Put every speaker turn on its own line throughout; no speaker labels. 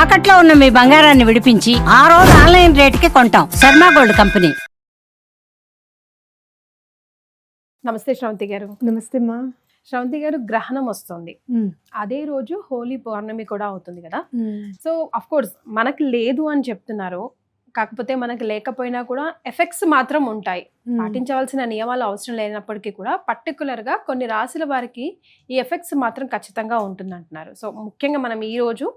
తాకట్లో ఉన్న మీ బంగారాన్ని విడిపించి ఆ రోజు ఆన్లైన్ రేటుకి కొంటాం. Sharma gold company.
నమస్తే శ్రవంతి గారు.
నమస్తే మా.
శ్రవంతి గారు, గ్రహణం వస్తుంది, అదే రోజు హోలీ పౌర్ణమి కూడా అవుతుంది కదా. సో అఫ్ కోర్స్ మనకి లేదు అని చెప్తున్నారు, కాకపోతే మనకి లేకపోయినా కూడా ఎఫెక్ట్స్ మాత్రం ఉంటాయి. పాటించవలసిన నియమాలు అవసరం లేనప్పటికీ కూడా పర్టికులర్గా కొన్ని రాశుల వారికి ఈ ఎఫెక్ట్స్ మాత్రం ఖచ్చితంగా ఉంటుంది అంటున్నారు. సో ముఖ్యంగా మనం ఈరోజు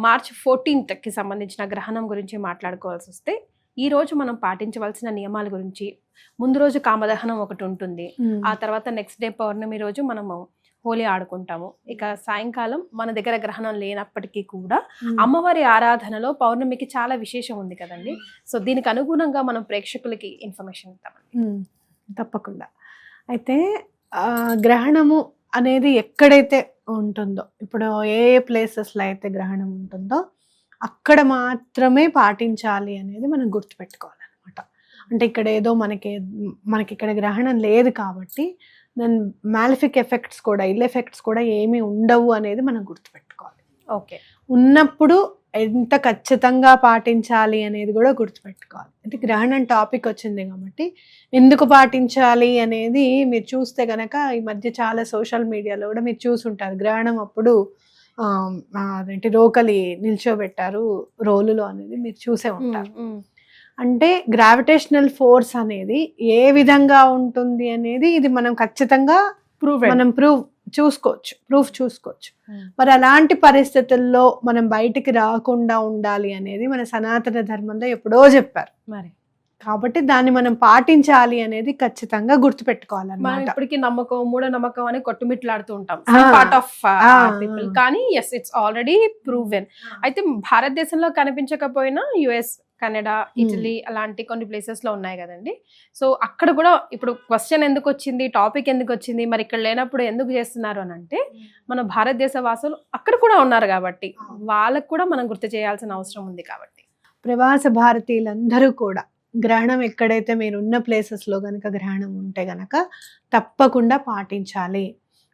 మార్చ్ 14th సంబంధించిన గ్రహణం గురించి మాట్లాడుకోవాల్సి వస్తే, ఈ రోజు మనం పాటించవలసిన నియమాల గురించి, ముందు రోజు కామదహనం ఒకటి ఉంటుంది, ఆ తర్వాత నెక్స్ట్ డే పౌర్ణమి రోజు మనము హోలీ ఆడుకుంటాము. ఇక సాయంకాలం మన దగ్గర గ్రహణం లేనప్పటికీ కూడా అమ్మవారి ఆరాధనలో పౌర్ణమికి చాలా విశేషం ఉంది కదండి. సో దీనికి అనుగుణంగా మనం ప్రేక్షకులకి ఇన్ఫర్మేషన్ ఇద్దామండి.
తప్పకుండా. అయితే గ్రహణము అనేది ఎక్కడైతే ఉంటుందో, ఇప్పుడు ఏ ప్లేసెస్లో అయితే గ్రహణం ఉంటుందో అక్కడ మాత్రమే పాటించాలి అనేది మనం గుర్తుపెట్టుకోవాలన్నమాట. అంటే ఇక్కడ ఏదో మనకి ఇక్కడ గ్రహణం లేదు కాబట్టి దాని మ్యాలిఫిక్ ఎఫెక్ట్స్ కూడా, ఇల్ ఎఫెక్ట్స్ కూడా ఏమీ ఉండవు అనేది మనం గుర్తుపెట్టుకోవాలి.
ఓకే,
ఉన్నప్పుడు ఎంత ఖచ్చితంగా పాటించాలి అనేది కూడా గుర్తుపెట్టుకోవాలి. అంటే గ్రహణం టాపిక్ వచ్చింది కాబట్టి ఎందుకు పాటించాలి అనేది మీరు చూస్తే కనుక ఈ మధ్య చాలా సోషల్ మీడియాలో కూడా మీరు చూసుంటారు. గ్రహణం అప్పుడు అదేంటి రోకలి నిల్చోబెట్టారు రోలులో అనేది మీరు చూసే ఉంటారు. అంటే గ్రావిటేషనల్ ఫోర్స్ అనేది ఏ విధంగా ఉంటుంది అనేది ఇది మనం ఖచ్చితంగా ప్రూఫ్ చూసుకోవచ్చు. మరి అలాంటి పరిస్థితుల్లో మనం బయటికి రాకుండా ఉండాలి అనేది మన సనాతన ధర్మంలో ఎప్పుడో చెప్పారు.
మరి
కాబట్టి దాన్ని మనం పాటించాలి అనేది ఖచ్చితంగా గుర్తుపెట్టుకోవాలన్నమాట.
ఇప్పటికి నమ్మకం, మూఢ నమ్మకం అని కొట్టుమిట్లాడుతూ ఉంటాం, పార్ట్ ఆఫ్ పీపుల్. కానీ ఎస్, ఇట్స్ ఆల్రెడీ ప్రూవెన్. అయితే భారతదేశంలో కనిపించకపోయినా యుఎస్, కెనడా, ఇటలీ అలాంటి కొన్ని ప్లేసెస్ లో ఉన్నాయి కదండి. సో అక్కడ కూడా ఇప్పుడు క్వశ్చన్ ఎందుకు వచ్చింది, టాపిక్ ఎందుకు వచ్చింది, మరి ఇక్కడ లేనప్పుడు ఎందుకు చేస్తున్నారు అని అంటే, మన భారతదేశ వాసులు అక్కడ కూడా ఉన్నారు కాబట్టి వాళ్ళకు కూడా మనం గుర్తు చేయాల్సిన అవసరం ఉంది. కాబట్టి
ప్రవాస భారతీయులందరూ కూడా గ్రహణం ఎక్కడైతే మీరు ఉన్న ప్లేసెస్లో కనుక గ్రహణం ఉంటే గనక తప్పకుండా పాటించాలి.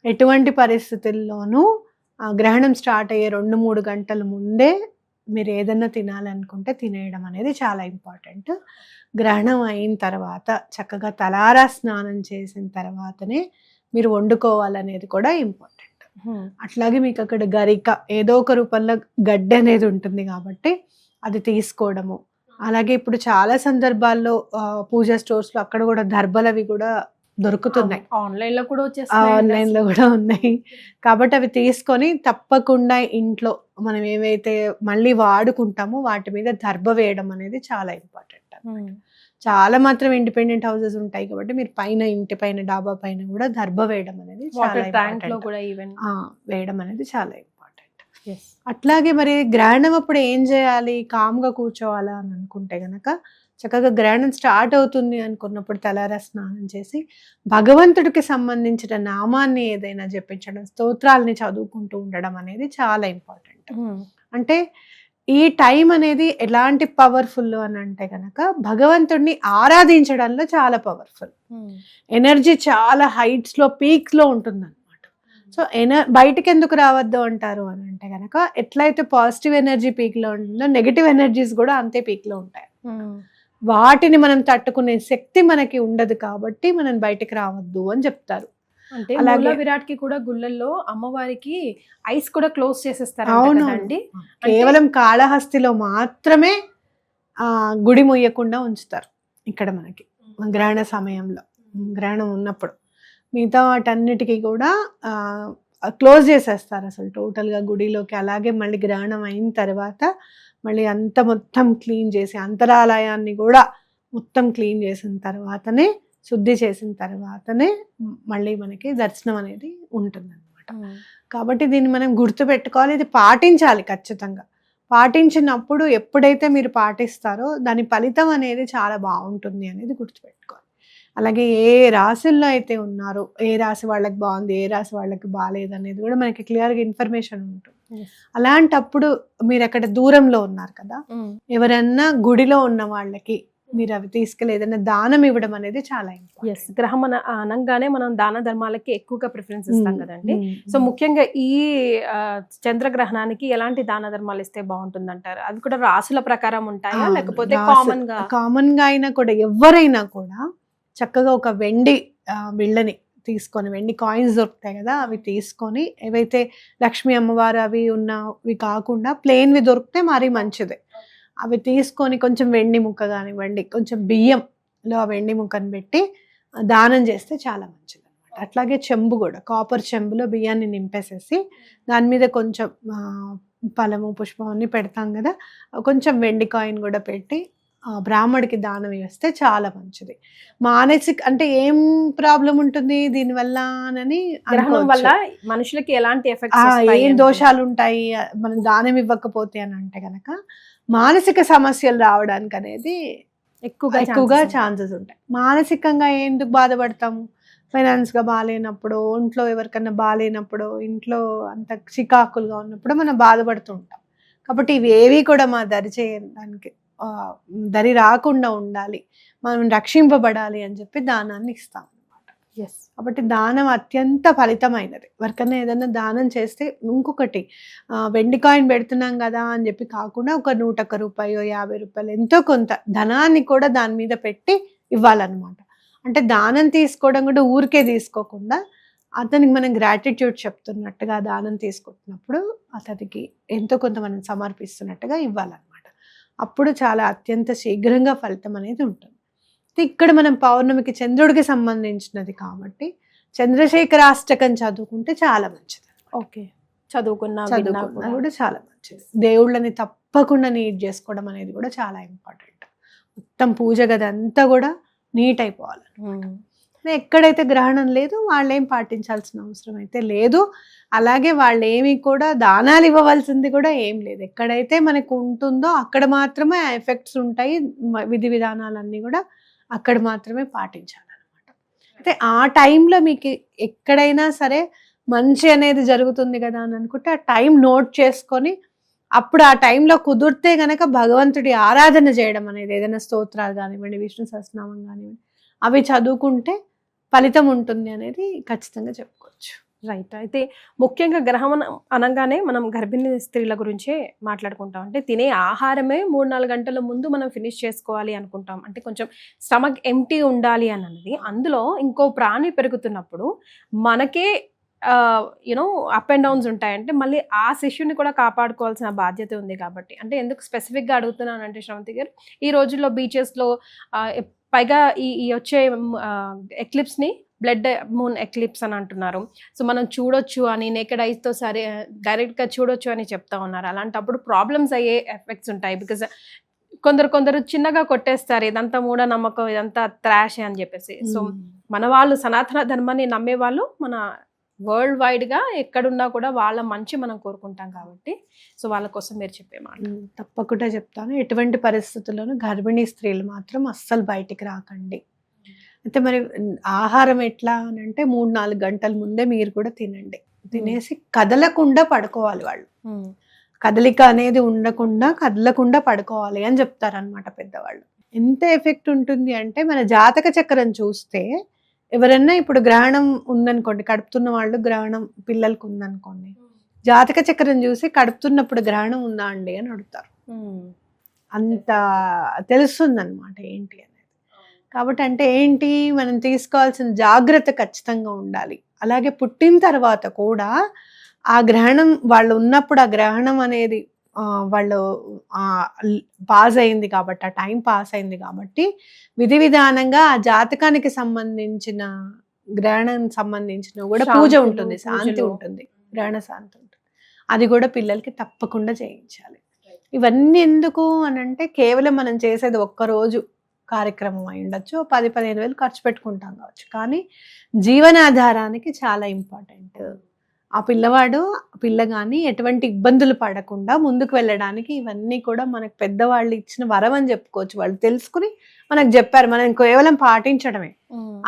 ఎటువంటి పరిస్థితుల్లోనూ గ్రహణం స్టార్ట్ అయ్యే 2-3 గంటల ముందే మీరు ఏదన్నా తినాలనుకుంటే తినేయడం అనేది చాలా ఇంపార్టెంట్. గ్రహణం అయిన తర్వాత చక్కగా తలారా స్నానం చేసిన తర్వాతనే మీరు వండుకోవాలనేది కూడా ఇంపార్టెంట్. అట్లాగే మీకు అక్కడ గరిక ఏదో ఒక రూపంలో గడ్డి అనేది ఉంటుంది కాబట్టి అది తీసుకోవడము. అలాగే ఇప్పుడు చాలా సందర్భాల్లో పూజా స్టోర్స్ లో అక్కడ కూడా దర్బలవి కూడా దొరుకుతున్నాయి,
ఆన్లైన్ లో
కూడా ఉన్నాయి. కాబట్టి అవి తీసుకొని తప్పకుండా ఇంట్లో మనం ఏవైతే మళ్ళీ వాడుకుంటామో వాటి మీద దర్బ వేయడం అనేది చాలా ఇంపార్టెంట్. చాలా మాత్రం ఇండిపెండెంట్ హౌసెస్ ఉంటాయి కాబట్టి మీరు పైన, ఇంటి పైన, డాబా పైన కూడా దర్బ వేయడం అనేది వేయడం అనేది చాలా ఇంపార్టెంట్. అట్లాగే మరి గ్రహణం అప్పుడు ఏం చేయాలి, కామ్గా కూర్చోవాలా అని అనుకుంటే గనక చక్కగా గ్రహణం స్టార్ట్ అవుతుంది అనుకున్నప్పుడు తలారా స్నానం చేసి భగవంతుడికి సంబంధించిన నామాన్ని ఏదైనా జపించడం, స్తోత్రాలని చదువుకుంటూ ఉండడం అనేది చాలా ఇంపార్టెంట్. అంటే ఈ టైం అనేది ఎలాంటి పవర్ఫుల్ అని అంటే గనక భగవంతుడిని ఆరాధించడంలో చాలా పవర్ఫుల్. ఎనర్జీ చాలా హైట్స్ లో, పీక్స్ లో ఉంటుంది. సో బయటకు ఎందుకు రావద్దు అంటారు అని అంటే కనుక ఎట్లయితే పాజిటివ్ ఎనర్జీ పీక్ లో ఉంటుందో నెగటివ్ ఎనర్జీస్ కూడా అంతే పీక్ లో ఉంటాయి. వాటిని మనం తట్టుకునే శక్తి మనకి ఉండదు కాబట్టి మనం బయటకు రావద్దు అని చెప్తారు.
అంటే అలాగే విరాట్ కి కూడా గుళ్ళల్లో అమ్మవారికి ఐస్ కూడా క్లోజ్ చేసేస్తారు. అవునండి,
కేవలం కాళహస్తిలో మాత్రమే గుడి ముయ్యకుండా ఉంచుతారు ఇక్కడ మనకి గ్రహణ సమయంలో, గ్రహణం ఉన్నప్పుడు. మిగతా వాటన్నిటికీ కూడా క్లోజ్ చేసేస్తారు అసలు టోటల్గా గుడిలోకి. అలాగే మళ్ళీ గ్రహణం అయిన తర్వాత మళ్ళీ అంత మొత్తం క్లీన్ చేసి, అంతరాలయాన్ని కూడా మొత్తం క్లీన్ చేసిన తర్వాతనే, శుద్ధి చేసిన తర్వాతనే మళ్ళీ మనకి దర్శనం అనేది ఉంటుందన్నమాట. కాబట్టి దీన్ని మనం గుర్తుపెట్టుకోవాలి, ఇది పాటించాలి ఖచ్చితంగా. పాటించినప్పుడు ఎప్పుడైతే మీరు పాటిస్తారో దాని ఫలితం అనేది చాలా బాగుంటుంది అనేది గుర్తుపెట్టుకోవాలి. అలాగే ఏ రాశుల్లో అయితే ఉన్నారో, ఏ రాశి వాళ్ళకి బాగుంది, ఏ రాశి వాళ్ళకి బాగాలేదు అనేది కూడా మనకి క్లియర్గా ఇన్ఫర్మేషన్ ఉంటుంది. అలాంటప్పుడు మీరు అక్కడ దూరంలో ఉన్నారు కదా, ఎవరన్నా గుడిలో ఉన్న వాళ్ళకి మీరు అవి తీసుకెళ్ళి ఏదైనా దానం ఇవ్వడం అనేది చాలా important.
ఎస్, గ్రహం అనగానే మనం దాన ధర్మాలకి ఎక్కువగా ప్రిఫరెన్స్ ఇస్తాం కదండి. సో ముఖ్యంగా ఈ చంద్రగ్రహణానికి ఎలాంటి దాన ధర్మాలు ఇస్తే బాగుంటుంది అంటారు? అది కూడా రాసుల ప్రకారం ఉంటాయా లేకపోతే
కామన్ గా అయినా కూడా ఎవరైనా కూడా చక్కగా ఒక వెండి బిళ్ళని తీసుకొని, వెండి కాయిన్స్ దొరుకుతాయి కదా, అవి తీసుకొని, ఏవైతే లక్ష్మీ అమ్మవారు అవి ఉన్నవి కాకుండా ప్లెయిన్వి దొరికితే మరీ మంచిది. అవి తీసుకొని కొంచెం వెండి ముక్క కానివ్వండి, కొంచెం బియ్యంలో ఆ వెండి ముక్కను పెట్టి దానం చేస్తే చాలా మంచిది అనమాట. అట్లాగే చెంబు కూడా, కాపర్ చెంబులో బియ్యాన్ని నింపేసేసి దాని మీద కొంచెం ఫలము పుష్పం అన్ని పెడతాం కదా, కొంచెం వెండి కాయిన్ కూడా పెట్టి బ్రాహ్మడికి దానం వేస్తే చాలా మంచిది. మానసిక అంటే ఏం ప్రాబ్లం ఉంటుంది దీనివల్ల అని
గ్రహణం వల్ల మనుషులకి ఎలాంటి ఎఫెక్ట్స్,
ఏం దోషాలు ఉంటాయి మనం దానం ఇవ్వకపోతే అని అంటే కనుక మానసిక సమస్యలు రావడానికి అనేది ఎక్కువగా ఛాన్సెస్ ఉంటాయి. మానసికంగా ఎందుకు బాధపడతాము? ఫైనాన్స్గా బాగాలేనప్పుడు, ఒంట్లో ఎవరికన్నా బాగాలేనప్పుడు, ఇంట్లో అంత చికాకులుగా ఉన్నప్పుడు మనం బాధపడుతూ ఉంటాం. కాబట్టి ఇవి ఏవి కూడా మా దరి చేయడానికి దరి రాకుండా ఉండాలి, మనం రక్షింపబడాలి అని చెప్పి దానాన్ని ఇస్తాం అనమాట.
ఎస్,
కాబట్టి దానం అత్యంత ఫలితమైనది. ఎవరికైనా ఏదైనా దానం చేస్తే, ఇంకొకటి వెండి కాయిన్ పెడుతున్నాం కదా అని చెప్పి కాకుండా ఒక 101 రూపాయో 50 రూపాయలు ఎంతో కొంత ధనాన్ని కూడా దాని మీద పెట్టి ఇవ్వాలన్నమాట. అంటే దానం తీసుకోవడం కూడా ఊరికే తీసుకోకుండా అతనికి మనం గ్రాటిట్యూడ్ చెప్తున్నట్టుగా దానం తీసుకుంటున్నప్పుడు అతనికి ఎంతో కొంత మనం సమర్పిస్తున్నట్టుగా ఇవ్వాలన్నమాట. అప్పుడు చాలా అత్యంత శీఘ్రంగా ఫలితం అనేది ఉంటుంది. ఇక్కడ మనం పౌర్ణమికి చంద్రుడికి సంబంధించినది కాబట్టి చంద్రశేఖరాష్టకం చదువుకుంటే చాలా మంచిది.
ఓకే, చదువుకున్నా
కూడా చాలా మంచిది. దేవుళ్ళని తప్పకుండా నీట్ చేసుకోవడం అనేది కూడా చాలా ఇంపార్టెంట్. మొత్తం పూజ గది అంతా కూడా నీట్ అయిపోవాలి. ఎక్కడైతే గ్రహణం లేదు వాళ్ళు ఏం పాటించాల్సిన అవసరం అయితే లేదు. అలాగే వాళ్ళు ఏమి కూడా దానాలు ఇవ్వవలసింది కూడా ఏం లేదు. ఎక్కడైతే మనకు ఉంటుందో అక్కడ మాత్రమే ఆ ఎఫెక్ట్స్ ఉంటాయి. విధి విధానాలన్నీ కూడా అక్కడ మాత్రమే పాటించాలన్నమాట. అయితే ఆ టైంలో మీకు ఎక్కడైనా సరే మంచి అనేది జరుగుతుంది కదా అని అనుకుంటే ఆ టైం నోట్ చేసుకొని అప్పుడు ఆ టైంలో కుదిరితే గనక భగవంతుడి ఆరాధన చేయడం అనేది, ఏదైనా స్తోత్రాలు కానివ్వండి, విష్ణు సహస్రనామం కానివ్వండి, అవి చదువుకుంటే ఫలితం ఉంటుంది అనేది ఖచ్చితంగా చెప్పుకోవచ్చు.
రైట్. అయితే ముఖ్యంగా గ్రహం అనగానే మనం గర్భిణీ స్త్రీల గురించే మాట్లాడుకుంటాం. అంటే తినే ఆహారమే 3-4 గంటల ముందు మనం ఫినిష్ చేసుకోవాలి అనుకుంటాం. అంటే కొంచెం స్టమక్ ఎంటీ ఉండాలి అన్నది. అందులో ఇంకో ప్రాణి పెరుగుతున్నప్పుడు మనకే యూనో అప్ అండ్ డౌన్స్ ఉంటాయంటే మళ్ళీ ఆ శిశువుని కూడా కాపాడుకోవాల్సిన బాధ్యత ఉంది. కాబట్టి అంటే ఎందుకు స్పెసిఫిక్గా అడుగుతున్నానంటే శ్రవంతి గారు, ఈ రోజుల్లో బీచెస్లో పైగా ఈ వచ్చే ఎక్లిప్స్ని బ్లడ్ మూన్ ఎక్లిప్స్ అని అంటున్నారు. సో మనం చూడొచ్చు అని, నేకెడ్ ఐస్తో సరే డైరెక్ట్గా చూడొచ్చు అని చెప్తా ఉన్నారు. అలాంటప్పుడు ప్రాబ్లమ్స్ అయ్యే ఎఫెక్ట్స్ ఉంటాయి. బికాజ్ కొందరు చిన్నగా కొట్టేస్తారు, ఇదంతా మూఢనమ్మకం, ఇదంతా త్రాష్ అని చెప్పేసి. సో మన వాళ్ళు సనాతన ధర్మాన్ని నమ్మే వాళ్ళు మన వరల్డ్ వైడ్గా ఎక్కడున్నా కూడా వాళ్ళ మంచి మనం కోరుకుంటాం కాబట్టి సో వాళ్ళ కోసం మీరు చెప్పే మాట.
తప్పకుండా చెప్తాను. ఎటువంటి పరిస్థితుల్లోనూ గర్భిణీ స్త్రీలు మాత్రం అస్సలు బయటికి రాకండి. అయితే మరి ఆహారం ఎట్లా అని అంటే 3-4 గంటల ముందే మీరు కూడా తినండి. తినేసి కదలకుండా పడుకోవాలి. వాళ్ళు కదలిక అనేది ఉండకుండా కదలకుండా పడుకోవాలి అని చెప్తారనమాట పెద్దవాళ్ళు. ఎంత ఎఫెక్ట్ ఉంటుంది అంటే మన జాతక చక్రం చూస్తే ఎవరన్నా ఇప్పుడు గ్రహణం ఉందనుకోండి, కడుపుతున్న వాళ్ళు గ్రహణం పిల్లలకు ఉందనుకోండి, జాతక చక్రం చూసి కడుపుతున్నప్పుడు గ్రహణం ఉందా అండి అని అడుగుతారు. అంత తెలుస్తుంది అనమాట ఏంటి అనేది. కాబట్టి అంటే ఏంటి, మనం తీసుకోవాల్సిన జాగ్రత్త ఖచ్చితంగా ఉండాలి. అలాగే పుట్టిన తర్వాత కూడా ఆ గ్రహణం వాళ్ళు ఉన్నప్పుడు ఆ గ్రహణం అనేది వాళ్ళు పాస్ అయింది కాబట్టి, ఆ టైం పాస్ అయింది కాబట్టి విధి విధానంగా ఆ జాతకానికి సంబంధించిన గ్రహణం సంబంధించిన కూడా పూజ ఉంటుంది, శాంతి ఉంటుంది, గ్రహణ శాంతి ఉంటుంది. అది కూడా పిల్లలకి తప్పకుండా చేయించాలి. ఇవన్నీ ఎందుకు అని అంటే కేవలం మనం చేసేది ఒక్కరోజు కార్యక్రమం అయి ఉండొచ్చు, 10-15 వేలు ఖర్చు పెట్టుకుంటాం కావచ్చు, కానీ జీవనాధారానికి చాలా ఇంపార్టెంట్. ఆ పిల్ల కానీ ఎటువంటి ఇబ్బందులు పడకుండా ముందుకు వెళ్ళడానికి ఇవన్నీ కూడా మనకు పెద్దవాళ్ళు ఇచ్చిన వరం అని చెప్పుకోవచ్చు. వాళ్ళు తెలుసుకుని మనకు చెప్పారు, మనం కేవలం పాటించడమే.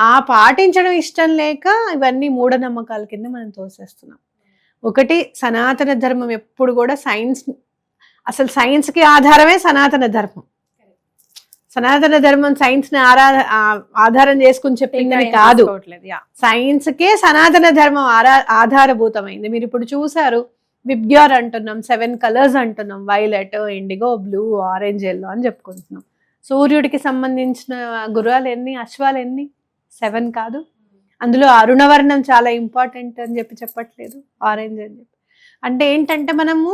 ఆ పాటించడం ఇష్టం లేక ఇవన్నీ మూఢనమ్మకాల కింద మనం తోసేస్తున్నాం. ఒకటి, సనాతన ధర్మం ఎప్పుడు కూడా అసలు సైన్స్కి ఆధారమే సనాతన ధర్మం. సనాతన ధర్మం సైన్స్ ని ఆధారం చేసుకుని చెప్పిందని కాదు, సైన్స్ కే సనాతన ధర్మం ఆధారభూతమైంది. మీరు ఇప్పుడు చూసారు విబ్గ్యోర్ అంటున్నాం, 7 కలర్స్ అంటున్నాం, violet, IndiGo, blue, orange, yellow అని చెప్పుకుంటున్నాం. సూర్యుడికి సంబంధించిన గుర్రాలు ఎన్ని, అశ్వాలు ఎన్ని? 7 కాదు. అందులో అరుణవర్ణం చాలా ఇంపార్టెంట్ అని చెప్పట్లేదు, ఆరెంజ్ అని చెప్పి. అంటే ఏంటంటే మనము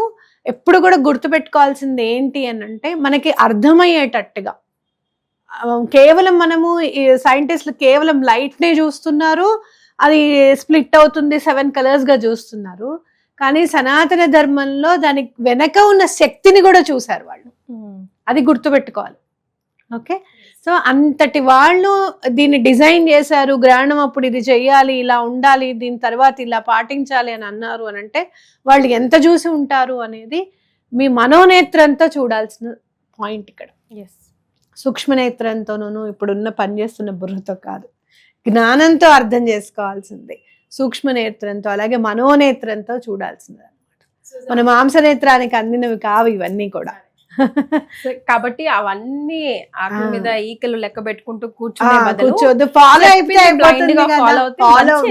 ఎప్పుడు కూడా గుర్తుపెట్టుకోవాల్సింది ఏంటి అని అంటే మనకి అర్థమయ్యేటట్టుగా. కేవలం మనము సైంటిస్టులు కేవలం లైట్నే చూస్తున్నారు, అది స్ప్లిట్ అవుతుంది 7 కలర్స్ గా చూస్తున్నారు. కానీ సనాతన ధర్మంలో దానికి వెనక ఉన్న శక్తిని కూడా చూశారు వాళ్ళు, అది గుర్తుపెట్టుకోవాలి. ఓకే, సో అంతటి వాళ్ళు దీన్ని డిజైన్ చేశారు. గ్రహణం అప్పుడు ఇది చెయ్యాలి, ఇలా ఉండాలి, దీని తర్వాత ఇలా పాటించాలి అని అన్నారు అని అంటే వాళ్ళు ఎంత చూసి ఉంటారు అనేది మీ మనోనేత్రంతో చూడాల్సిన పాయింట్ ఇక్కడ. సూక్ష్మనేత్రంతోనూ ఇప్పుడున్న పనిచేస్తున్న బుర్రతో కాదు, జ్ఞానంతో అర్థం చేసుకోవాల్సింది, సూక్ష్మనేత్రంతో అలాగే మనోనేత్రంతో చూడాల్సింది అనమాట. మన మాంసనేత్రానికి అందినవి కావు ఇవన్నీ కూడా.
కాబట్టి అవన్నీ ఆకుల మీద ఈకలు లెక్క పెట్టుకుంటూ కూర్చోద్దు,
ఫాలో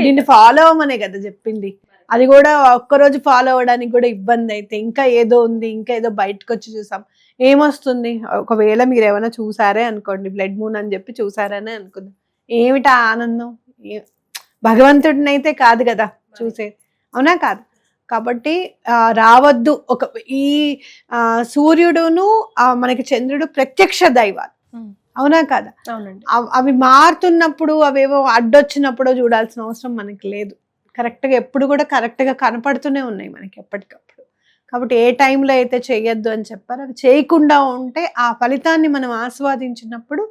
దీన్ని ఫాలో అవ్వమనే కదా చెప్పింది. అది కూడా ఒక్కరోజు ఫాలో అవ్వడానికి కూడా ఇబ్బంది అయితే ఇంకా ఏదో ఉంది, ఇంకా ఏదో బయటకు వచ్చి చూసాం, ఏమొస్తుంది? ఒకవేళ మీరు ఏమైనా చూసారే అనుకోండి, బ్లడ్ మూన్ అని చెప్పి చూసారనే అనుకుందాం, ఏమిటా ఆనందం? భగవంతుడిని అయితే కాదు కదా చూసేది, అవునా కాదు? కాబట్టి రావద్దు. ఈ సూర్యుడును మనకి చంద్రుడు ప్రత్యక్ష దైవాలు, అవునా కాదా? అవి మారుతున్నప్పుడు అవేవో అడ్డొచ్చినప్పుడు చూడాల్సిన అవసరం మనకి లేదు. కరెక్ట్గా ఎప్పుడు కూడా కరెక్ట్గా కనపడుతూనే ఉన్నాయి మనకి ఎప్పటికప్పుడు. కాబట్టి ఏ టైంలో అయితే చేయొద్దు అని చెప్పారు అవి చేయకుండా ఉంటే ఆ ఫలితాన్ని మనం ఆస్వాదించినప్పుడు,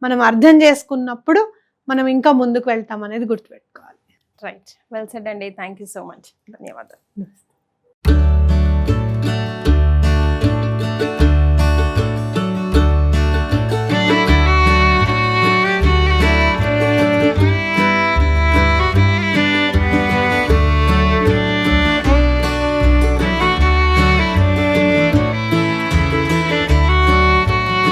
మనం అర్థం చేసుకున్నప్పుడు మనం ఇంకా ముందుకు వెళ్తాం అనేది గుర్తుపెట్టుకోవాలి.
రైట్, వెల్ సెడ్ అండి. థ్యాంక్ యూ సో మచ్, ధన్యవాదాలు.